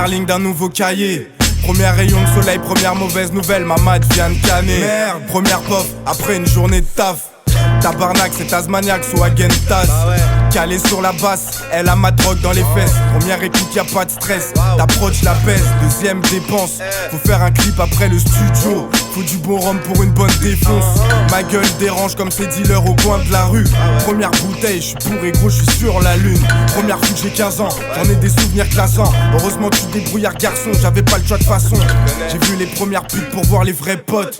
Première ligne d'un nouveau cahier. Premier rayon de soleil, première mauvaise nouvelle, ma mat vient de canner. Merde. Première pop, après une journée de taf. Tabarnak, c'est Tasmaniac, soit Agentas. Calé sur la basse, elle a ma drogue dans les fesses. Première écoute, y'a pas de stress. T'approches la pèse, deuxième dépense. Faut faire un clip après le studio. Faut du bon rhum pour une bonne défonce. Ma gueule dérange comme ces dealers au coin de la rue. Première bouteille, j'suis bourré gros, j'suis sur la lune. Première fois que j'ai 15 ans, j'en ai des souvenirs classants. Heureusement tu te débrouillard garçon, j'avais pas le choix de façon. J'ai vu les premières putes pour voir les vrais potes.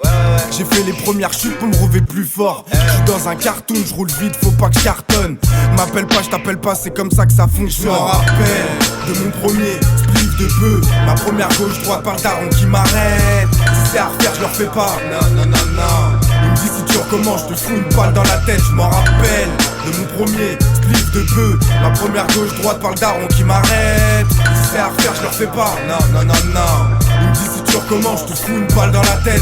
J'ai fait les premières chutes pour me relever plus fort. J'suis dans un cartoon, j'roule vite, faut pas que j'cartonne. M'appelle pas, j't'appelle pas, c'est comme ça que ça fonctionne. Je me rappelle de mon premier spliff de bœuf. Ma première gauche-droite par le daron qui m'arrête. Si c'est à refaire, je leur fais pas. Non. Il me dit si tu recommences, je te fous une balle dans la tête. Je m'en rappelle de mon premier spliff de bœuf. Ma première gauche-droite par le daron qui m'arrête. Si c'est à refaire, je leur fais pas. Non. Il me dit si tu recommences, je te fous une balle dans la tête.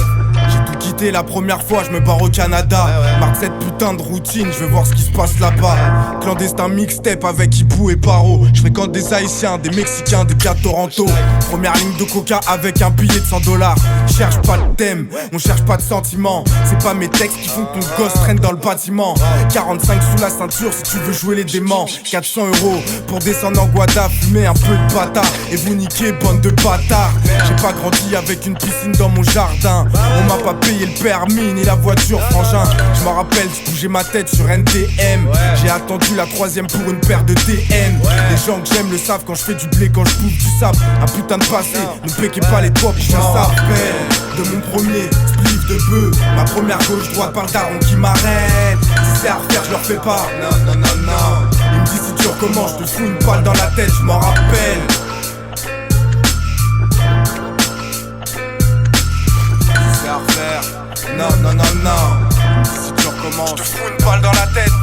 J'ai tout quitté la première fois, je me barre au Canada. Marque cette putain de routine, je veux voir ce qui se passe là-bas. Clandestin mixtape avec Hibou et Paro. Je fréquente des Haïtiens, des Mexicains, des gars de Toronto. Première ligne de coca avec un billet de 100 $. Cherche pas de thème, on cherche pas de sentiments. C'est pas mes textes qui font que ton gosse traîne dans le bâtiment. 45 sous la ceinture si tu veux jouer les déments. 400 € pour descendre en Guada, fumer un peu de bata et vous niquer, bande de bâtards. J'ai pas grandi avec une piscine dans mon jardin. On m'a pas payé le permis ni la voiture, frangin. Je m'en rappelle, je bougeais ma tête sur NTM. J'ai attendu la troisième pour une paire de TN. Les gens que j'aime le savent quand je fais du blé, quand je bouffe du sable. Un putain de passé, ne péquez pas les toits, je me rappelle de mon premier spliff de bœuf. Ma première gauche-droite par le daron qui m'arrête. Si c'est à refaire, je leur fais pas. Non. Il me dit si tu recommences, je te fous une balle dans la tête, je m'en rappelle. Non. Si tu recommences, je te fous une balle dans la tête.